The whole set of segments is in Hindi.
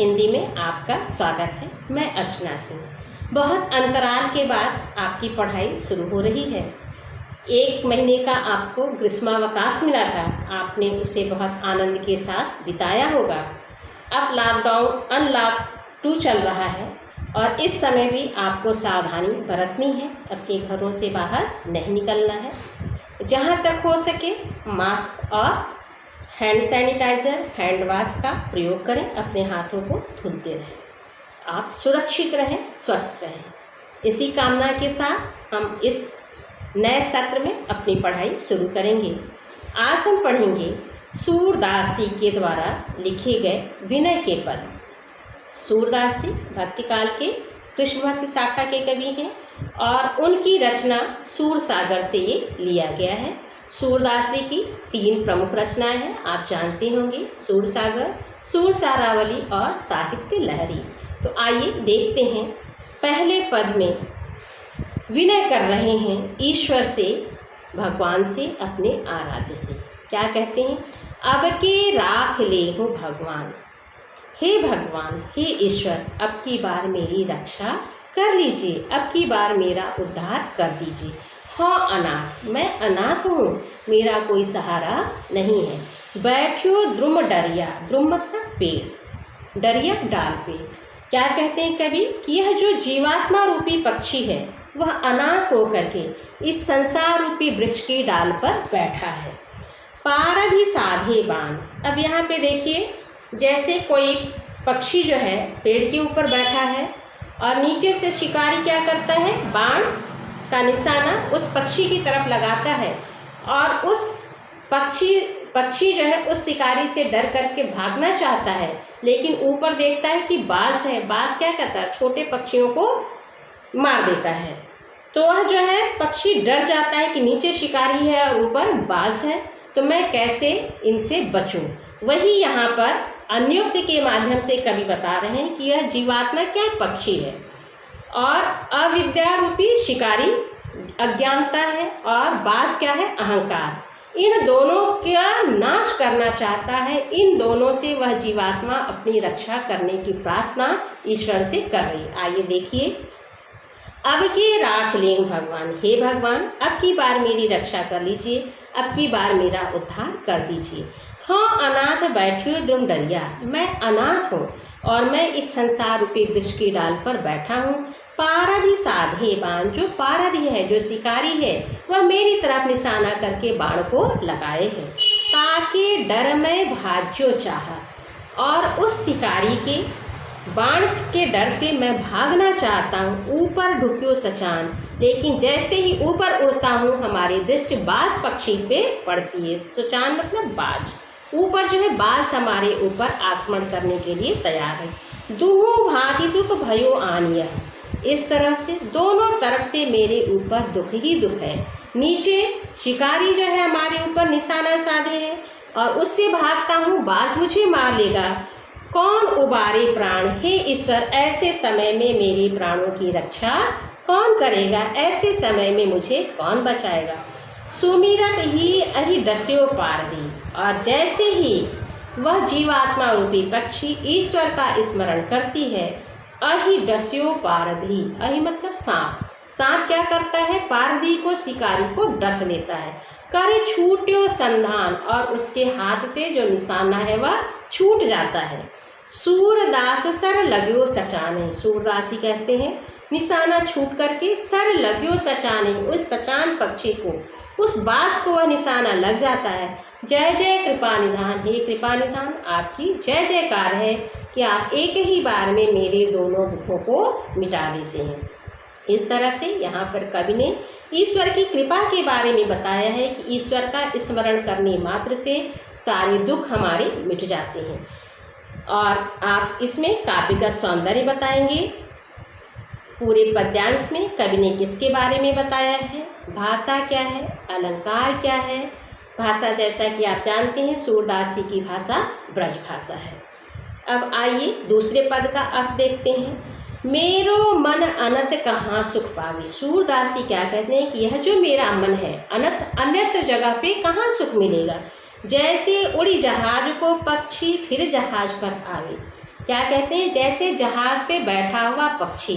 हिंदी में आपका स्वागत है। मैं अर्चना सिंह। बहुत अंतराल के बाद आपकी पढ़ाई शुरू हो रही है। 1 महीने का आपको ग्रीष्मावकाश मिला था, आपने उसे बहुत आनंद के साथ बिताया होगा। अब लॉकडाउन अनलॉक 2 चल रहा है और इस समय भी आपको सावधानी बरतनी है। अपने घरों से बाहर नहीं निकलना है। जहाँ तक हो सके मास्क और हैंड सैनिटाइज़र, हैंड वॉश का प्रयोग करें। अपने हाथों को धुलते रहें। आप सुरक्षित रहें, स्वस्थ रहें। इसी कामना के साथ हम इस नए सत्र में अपनी पढ़ाई शुरू करेंगे। आज हम पढ़ेंगे सूरदास जी के द्वारा लिखे गए विनय के पद। सूरदास जी भक्तिकाल के कृष्ण भक्ति शाखा के कवि हैं और उनकी रचना सूर सागर से ये लिया गया है। सूरदास जी की 3 प्रमुख रचनाएं हैं, आप जानते होंगे, सूर सागर, सूर सारावली और साहित्य लहरी। तो आइए देखते हैं। पहले पद में विनय कर रहे हैं ईश्वर से, भगवान से, अपने आराध्य से। क्या कहते हैं? अब के राख ले हूँ भगवान, हे भगवान, हे ईश्वर, अब की बार मेरी रक्षा कर लीजिए, अब की बार मेरा उद्धार कर दीजिए। हाँ अनाथ, मैं अनाथ हूँ, मेरा कोई सहारा नहीं है। बैठियो द्रुम डरिया, द्रुम मतलब पेड़, डरिया डाल पे। क्या कहते हैं कवि कि यह जो जीवात्मा रूपी पक्षी है वह अनाथ होकर के इस संसार रूपी वृक्ष की डाल पर बैठा है। पारधि साधे बाण। अब यहाँ पे देखिए, जैसे कोई पक्षी जो है पेड़ के ऊपर बैठा है और नीचे से शिकारी क्या करता है, बाण का निशाना उस पक्षी की तरफ लगाता है और उस पक्षी जो है उस शिकारी से डर करके भागना चाहता है, लेकिन ऊपर देखता है कि बाज है। बाज क्या करता है, छोटे पक्षियों को मार देता है। तो वह जो है पक्षी डर जाता है कि नीचे शिकारी है और ऊपर बाज है, तो मैं कैसे इनसे बचूं। वही यहाँ पर अन्योक्ति के माध्यम से कवि बता रहे हैं कि यह जीवात्मा क्या पक्षी है और अविद्या रूपी शिकारी अज्ञानता है और बास क्या है, अहंकार। इन दोनों का नाश करना चाहता है। इन दोनों से वह जीवात्मा अपनी रक्षा करने की प्रार्थना ईश्वर से कर रही। आइए देखिए। अब के राख लें भगवान, हे भगवान, अब की बार मेरी रक्षा कर लीजिए, अब की बार मेरा उद्धार कर दीजिए। हाँ अनाथ बैठियो द्रुम डरिया, मैं अनाथ हूँ और मैं इस संसार रूपी वृक्ष की डाल पर बैठा हूँ। पारधि साधे बाण, जो पारधि है, जो शिकारी है, वह मेरी तरफ निशाना करके बाण को लगाए हैं। ताके डर में भाज्यो चाहा, और उस शिकारी के बाण के डर से मैं भागना चाहता हूँ। ऊपर ढुकियो सचान, लेकिन जैसे ही ऊपर उड़ता हूँ हमारी दृष्टि बाज पक्षी पे पड़ती है। सचान मतलब बाज, ऊपर जो है बाज हमारे ऊपर आक्रमण करने के लिए तैयार है। दुहु भांति दुख भयो आनिया, इस तरह से दोनों तरफ से मेरे ऊपर दुख ही दुख है। नीचे शिकारी जो है हमारे ऊपर निशाना साधे है और उससे भागता हूँ, बाज मुझे मार लेगा। कौन उबारे प्राण, हे ईश्वर, ऐसे समय में मेरे प्राणों की रक्षा कौन करेगा? ऐसे समय में मुझे कौन बचाएगा? सुमिरत ही अहि डस्यो पारधि, और जैसे ही वह जीवात्मा रूपी पक्षी ईश्वर का स्मरण करती है, अहि डस्यो पारधि, अहि मतलब सांप। सांप क्या करता है, पारधी को, शिकारी को डस लेता है। करे छूट्यो संधान, और उसके हाथ से जो निशाना है वह छूट जाता है। सूरदास सर लग्यो सचाने, सूरदासी कहते हैं निशाना छूट करके सर लग्यो सचाने, उस सचान पक्षी को, उस बाज को वह निशाना लग जाता है। जय जय कृपा निधान, हे कृपा निधान, आपकी जय जयकार है कि आप एक ही बार में मेरे दोनों दुखों को मिटा देते हैं। इस तरह से यहाँ पर कवि ने ईश्वर की कृपा के बारे में बताया है कि ईश्वर का स्मरण करने मात्र से सारे दुख हमारे मिट जाते हैं। और आप इसमें काव्य का सौंदर्य बताएंगे। पूरे पद्यांश में कवि ने किसके बारे में बताया है, भाषा क्या है, अलंकार क्या है। भाषा जैसा कि आप जानते हैं सूरदास जी की भाषा ब्रज भाषा है। अब आइए दूसरे पद का अर्थ देखते हैं। मेरो मन अनंत कहाँ सुख पावे, सूरदास जी क्या कहते हैं कि यह जो मेरा मन है अनंत अन्यत्र जगह पे कहाँ सुख मिलेगा। जैसे उड़ी जहाज को पक्षी फिर जहाज पर आवे, क्या कहते हैं? जैसे जहाज पे बैठा हुआ पक्षी।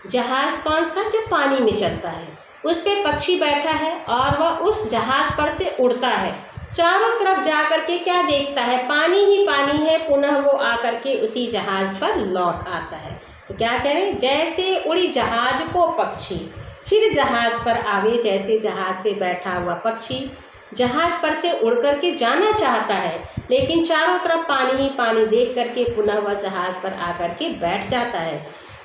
जहाज कौन सा? जो पानी में चलता है, उस पे पक्षी बैठा है और वह उस जहाज पर से उड़ता है। चारों तरफ जा कर के क्या देखता है? पानी ही पानी है। पुनः वो आकर के उसी जहाज पर लौट आता है। तो क्या कह रहे हैं? जैसे उड़ी जहाज को पक्षी, फिर जहाज पर आवे। जैसे जहाज पे बैठा हुआ पक्षी जहाज पर से उड़ कर के जाना चाहता है, लेकिन चारों तरफ पानी ही पानी देख करके पुनः वह जहाज पर आकर के बैठ जाता है।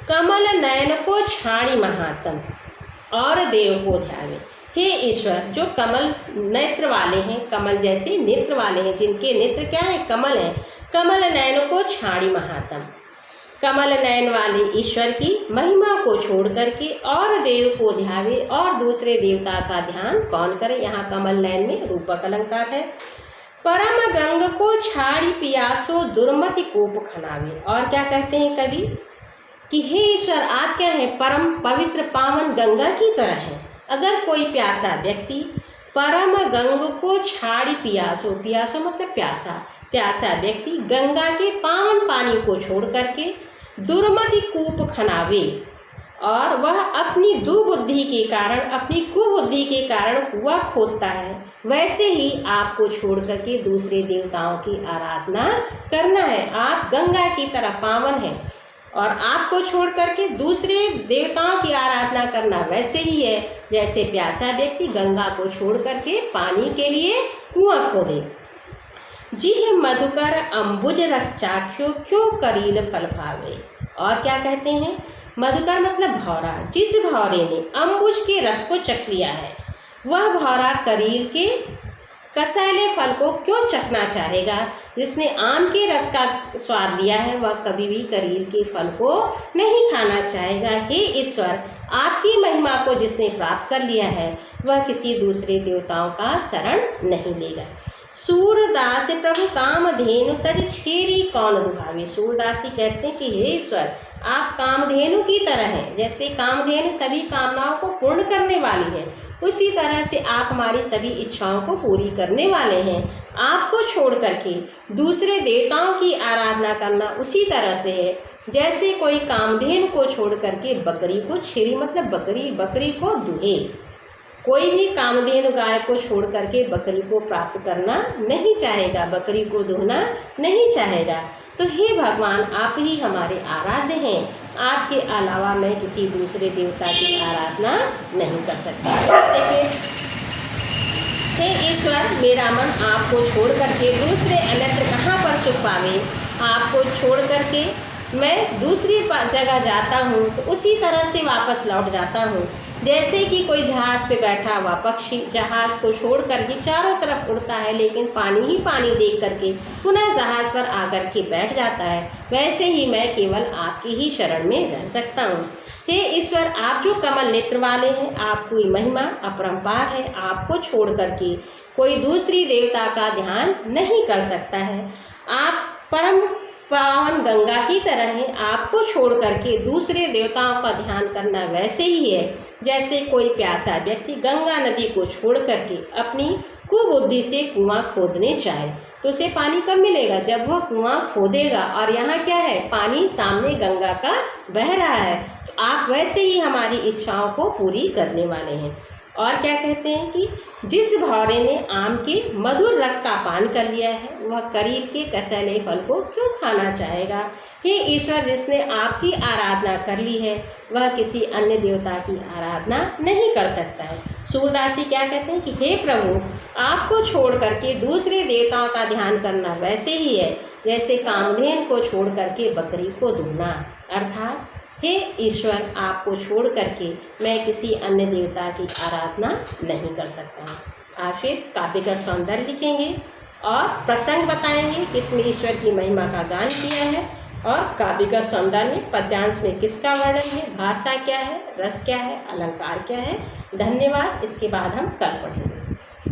कमल नयन को छाड़ी महात्म और देव को ध्यावे। हे ईश्वर, जो कमल नेत्र वाले हैं, कमल जैसे नेत्र वाले हैं, जिनके नेत्र क्या है? कमल है। कमल नयन को छाड़ी महात्म, कमल नयन वाले ईश्वर की महिमा को छोड़ करके और देव को ध्यावे। और दूसरे देवता का ध्यान कौन करे? यहाँ कमल नयन में रूपक अलंकार है। परम गंग को छाड़ी पियासो दुर्मति कोप खनावे। और क्या कहते हैं कवि कि हे ईश्वर, आप क्या है? परम पवित्र पावन गंगा की तरह है। अगर कोई प्यासा व्यक्ति परम गंग को छाड़ी पियासो, पियासो मतलब प्यासा, प्यासा व्यक्ति गंगा के पावन पानी को छोड़ करके दुर्मति कूप खनावे और वह अपनी दुर्बुद्धि के कारण, अपनी कुबुद्धि के कारण कुआं खोदता है, वैसे ही आपको छोड़ करके दूसरे देवताओं की आराधना करना है। आप गंगा की तरह पावन हैं और आपको छोड़ करके दूसरे देवताओं की आराधना करना वैसे ही है जैसे प्यासा व्यक्ति गंगा को छोड़ करके पानी के लिए कुआं खोदे। जिह मधुकर अम्बुज रस चाख्यो क्यों करील फल भावे। और क्या कहते हैं? मधुकर मतलब भौरा। जिस भौरे ने अम्बुज के रस को चख लिया है, वह भौरा करील के कसैले फल को क्यों चखना चाहेगा? जिसने आम के रस का स्वाद लिया है, वह कभी भी करील के फल को नहीं खाना चाहेगा। हे ईश्वर, आपकी महिमा को जिसने प्राप्त कर लिया है, वह किसी दूसरे देवताओं का शरण नहीं लेगा। सूरदास प्रभु कामधेनु तज छेरी कौन दुहावे। सूरदासी कहते हैं कि हे ईश्वर, आप कामधेनु की तरह हैं। जैसे कामधेनु सभी कामनाओं को पूर्ण करने वाली है, उसी तरह से आप हमारी सभी इच्छाओं को पूरी करने वाले हैं। आपको छोड़ करके दूसरे देवताओं की आराधना करना उसी तरह से है जैसे कोई कामधेनु को छोड़ करके बकरी को, छेरी मतलब बकरी, बकरी को दुहे। कोई भी कामधेनु गाय को छोड़ करके बकरी को प्राप्त करना नहीं चाहेगा, बकरी को दुहना नहीं चाहेगा। तो हे भगवान, आप ही हमारे आराध्य हैं। आपके अलावा मैं किसी दूसरे देवता की आराधना नहीं कर सकता। देखिए, हे ईश्वर, मेरा मन आपको छोड़ करके दूसरे अन्यत्र कहाँ पर सुख पावे। आपको छोड़ करके मैं दूसरी जगह जाता हूँ तो उसी तरह से वापस लौट जाता हूँ। जैसे कि कोई जहाज़ पे बैठा हुआ पक्षी जहाज़ को छोड़ करके चारों तरफ उड़ता है, लेकिन पानी ही पानी देख करके पुनः जहाज़ पर आकर के बैठ जाता है, वैसे ही मैं केवल आपकी ही शरण में रह सकता हूँ। हे ईश्वर, आप जो कमल नेत्र वाले हैं, आपकी महिमा अपरंपार है। आपको छोड़ करके कोई दूसरी देवता का ध्यान नहीं कर सकता है। आप परम पावन गंगा की तरह है। आपको छोड़ करके दूसरे देवताओं का ध्यान करना वैसे ही है जैसे कोई प्यासा व्यक्ति गंगा नदी को छोड़ करके अपनी कुबुद्धि से कुआं खोदने चाहे, तो उसे पानी कब मिलेगा? जब वह कुआं खोदेगा। और यहाँ क्या है? पानी सामने गंगा का बह रहा है। तो आप वैसे ही हमारी इच्छाओं को पूरी करने वाले हैं। और क्या कहते हैं कि जिस भौरे ने आम के मधुर रस का पान कर लिया है, वह करील के कसैले फल को क्यों खाना चाहेगा। हे ईश्वर, जिसने आपकी आराधना कर ली है, वह किसी अन्य देवता की आराधना नहीं कर सकता है। सूरदासी क्या कहते हैं कि हे प्रभु, आपको छोड़ करके दूसरे देवताओं का ध्यान करना वैसे ही है जैसे कामधेनु को छोड़ करके बकरी को दूहना। अर्थात हे ईश्वर, आपको छोड़ करके मैं किसी अन्य देवता की आराधना नहीं कर सकता। आप फिर काव्य का सौंदर्य लिखेंगे और प्रसंग बताएंगे किसमें ईश्वर की महिमा का गान किया है, और काव्य का सौंदर्य पद्यांश में किसका वर्णन है, भाषा क्या है, रस क्या है, अलंकार क्या है। धन्यवाद। इसके बाद हम कल पढ़ेंगे।